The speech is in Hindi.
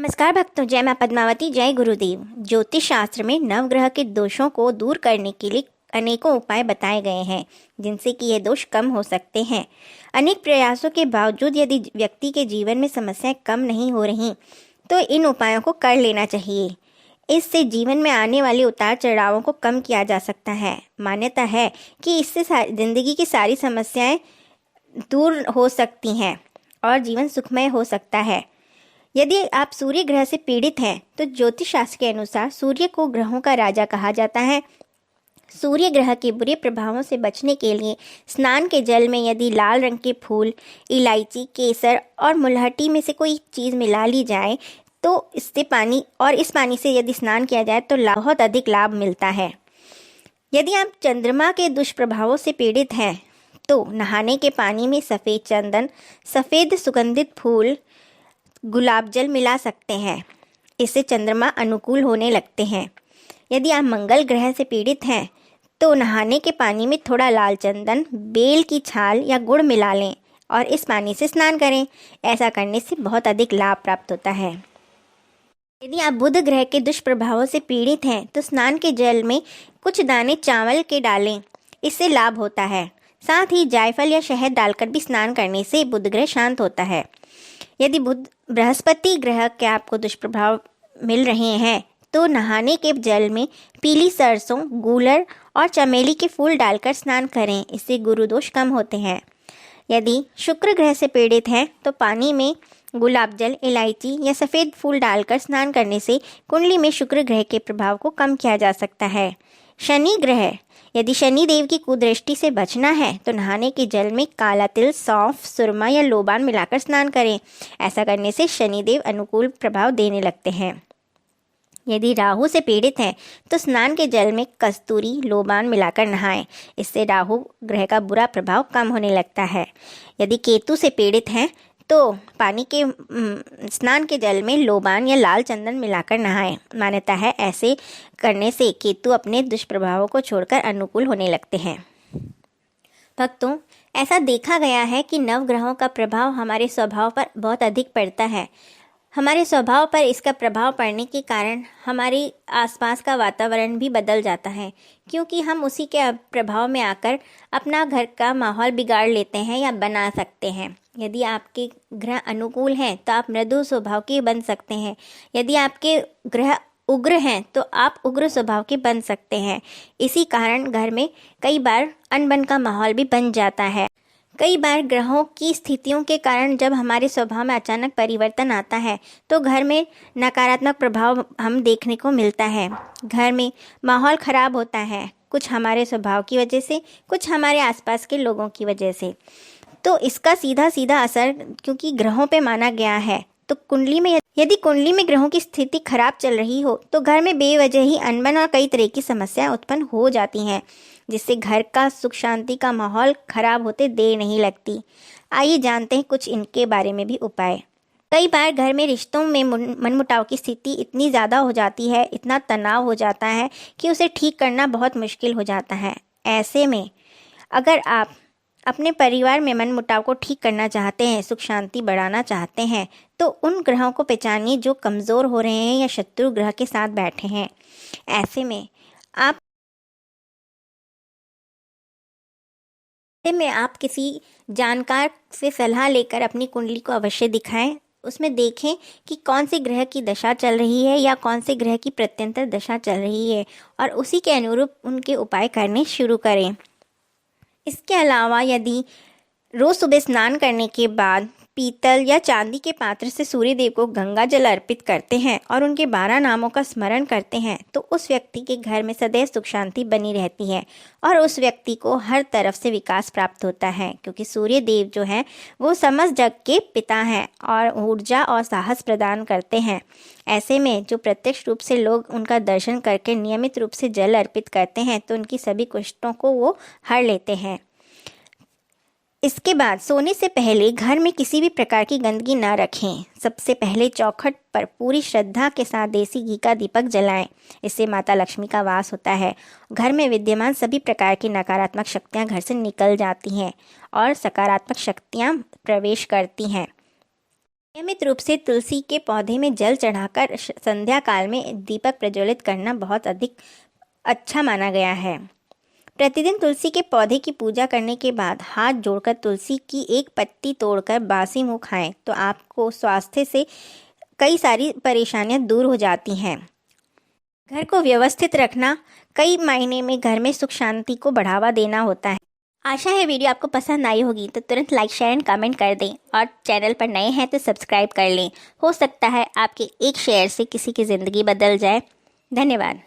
नमस्कार भक्तों, जय मां पद्मावती, जय गुरुदेव। ज्योतिष शास्त्र में नवग्रह के दोषों को दूर करने के लिए अनेकों उपाय बताए गए हैं जिनसे कि ये दोष कम हो सकते हैं। अनेक प्रयासों के बावजूद यदि व्यक्ति के जीवन में समस्याएं कम नहीं हो रही तो इन उपायों को कर लेना चाहिए। इससे जीवन में आने वाले उतार चढ़ावों को कम किया जा सकता है। मान्यता है कि इससे जिंदगी की सारी समस्याएं दूर हो सकती हैं और जीवन सुखमय हो सकता है। यदि आप सूर्य ग्रह से पीड़ित हैं तो ज्योतिष शास्त्र के अनुसार सूर्य को ग्रहों का राजा कहा जाता है। सूर्य ग्रह के बुरे प्रभावों से बचने के लिए स्नान के जल में यदि लाल रंग के फूल, इलायची, केसर और मुलहटी में से कोई चीज़ मिला ली जाए तो इस पानी से यदि स्नान किया जाए तो बहुत अधिक लाभ मिलता है। यदि आप चंद्रमा के दुष्प्रभावों से पीड़ित हैं तो नहाने के पानी में सफ़ेद चंदन, सफ़ेद सुगंधित फूल, गुलाब जल मिला सकते हैं। इससे चंद्रमा अनुकूल होने लगते हैं। यदि आप मंगल ग्रह से पीड़ित हैं तो नहाने के पानी में थोड़ा लाल चंदन, बेल की छाल या गुड़ मिला लें और इस पानी से स्नान करें। ऐसा करने से बहुत अधिक लाभ प्राप्त होता है। यदि आप बुध ग्रह के दुष्प्रभावों से पीड़ित हैं तो स्नान के जल में कुछ दाने चावल के डालें, इससे लाभ होता है। साथ ही जायफल या शहद डालकर भी स्नान करने से बुध ग्रह शांत होता है। यदि बृहस्पति ग्रह के आपको दुष्प्रभाव मिल रहे हैं तो नहाने के जल में पीली सरसों, गूलर और चमेली के फूल डालकर स्नान करें, इससे गुरु दोष कम होते हैं। यदि शुक्र ग्रह से पीड़ित हैं तो पानी में गुलाब जल, इलायची या सफ़ेद फूल डालकर स्नान करने से कुंडली में शुक्र ग्रह के प्रभाव को कम किया जा सकता है। शनि ग्रह, यदि शनि देव की कुदृष्टि से बचना है तो नहाने के जल में काला तिल, सौंफ, सुरमा या लोबान मिलाकर स्नान करें। ऐसा करने से शनि देव अनुकूल प्रभाव देने लगते हैं। यदि राहु से पीड़ित हैं तो स्नान के जल में कस्तूरी, लोबान मिलाकर नहाएं, इससे राहु ग्रह का बुरा प्रभाव कम होने लगता है। यदि केतु से पीड़ित हैं तो पानी के स्नान के जल में लोबान या लाल चंदन मिलाकर नहाएं। मान्यता है ऐसे करने से केतु अपने दुष्प्रभावों को छोड़कर अनुकूल होने लगते हैं। भक्तों, ऐसा देखा गया है कि नवग्रहों का प्रभाव हमारे स्वभाव पर बहुत अधिक पड़ता है। हमारे स्वभाव पर इसका प्रभाव पड़ने के कारण हमारे आसपास का वातावरण भी बदल जाता है, क्योंकि हम उसी के प्रभाव में आकर अपना घर का माहौल बिगाड़ लेते हैं या बना सकते हैं। यदि आपके ग्रह अनुकूल हैं तो आप मृदु स्वभाव के बन सकते हैं। यदि आपके ग्रह उग्र हैं तो आप उग्र स्वभाव के बन सकते हैं। इसी कारण घर में कई बार अनबन का माहौल भी बन जाता है। कई बार ग्रहों की स्थितियों के कारण जब हमारे स्वभाव में अचानक परिवर्तन आता है तो घर में नकारात्मक प्रभाव हम देखने को मिलता है। घर में माहौल खराब होता है, कुछ हमारे स्वभाव की वजह से, कुछ हमारे आसपास के लोगों की वजह से। तो इसका सीधा सीधा असर क्योंकि ग्रहों पे माना गया है, तो यदि कुंडली में ग्रहों की स्थिति खराब चल रही हो तो घर में बेवजह ही अनबन और कई तरह की समस्याएं उत्पन्न हो जाती हैं, जिससे घर का सुख शांति का माहौल खराब होते देर नहीं लगती। आइए जानते हैं कुछ इनके बारे में भी उपाय। कई बार घर में रिश्तों में मनमुटाव की स्थिति इतनी ज़्यादा हो जाती है, इतना तनाव हो जाता है कि उसे ठीक करना बहुत मुश्किल हो जाता है। ऐसे में अगर आप अपने परिवार में मनमुटाव को ठीक करना चाहते हैं, सुख शांति बढ़ाना चाहते हैं, तो उन ग्रहों को पहचानिए जो कमज़ोर हो रहे हैं या शत्रु ग्रह के साथ बैठे हैं। ऐसे में आप किसी जानकार से सलाह लेकर अपनी कुंडली को अवश्य दिखाएं। उसमें देखें कि कौन से ग्रह की दशा चल रही है या कौन से ग्रह की प्रत्यंतर दशा चल रही है और उसी के अनुरूप उनके उपाय करने शुरू करें। इसके अलावा यदि रोज़ सुबह स्नान करने के बाद पीतल या चांदी के पात्र से सूर्य देव को गंगा जल अर्पित करते हैं और उनके 12 नामों का स्मरण करते हैं तो उस व्यक्ति के घर में सदैव सुख शांति बनी रहती है और उस व्यक्ति को हर तरफ से विकास प्राप्त होता है, क्योंकि सूर्य देव जो हैं वो समस्त जग के पिता हैं और ऊर्जा और साहस प्रदान करते हैं। ऐसे में जो प्रत्यक्ष रूप से लोग उनका दर्शन करके नियमित रूप से जल अर्पित करते हैं तो उनकी सभी कष्टों को वो हर लेते हैं। इसके बाद सोने से पहले घर में किसी भी प्रकार की गंदगी ना रखें। सबसे पहले चौखट पर पूरी श्रद्धा के साथ देसी घी का दीपक जलाएं। इससे माता लक्ष्मी का वास होता है। घर में विद्यमान सभी प्रकार की नकारात्मक शक्तियां घर से निकल जाती हैं और सकारात्मक शक्तियां प्रवेश करती हैं। नियमित रूप से तुलसी के पौधे में जल चढ़ाकर संध्या काल में दीपक प्रज्वलित करना बहुत अधिक अच्छा माना गया है। प्रतिदिन तुलसी के पौधे की पूजा करने के बाद हाथ जोड़कर तुलसी की एक पत्ती तोड़कर बासी मुंह खाएं तो आपको स्वास्थ्य से कई सारी परेशानियां दूर हो जाती हैं। घर को व्यवस्थित रखना कई मायने में घर में सुख शांति को बढ़ावा देना होता है। आशा है वीडियो आपको पसंद आई होगी, तो तुरंत लाइक शेयर एंड कमेंट कर दें और चैनल पर नए हैं तो सब्सक्राइब कर लें। हो सकता है आपके एक शेयर से किसी की ज़िंदगी बदल जाए। धन्यवाद।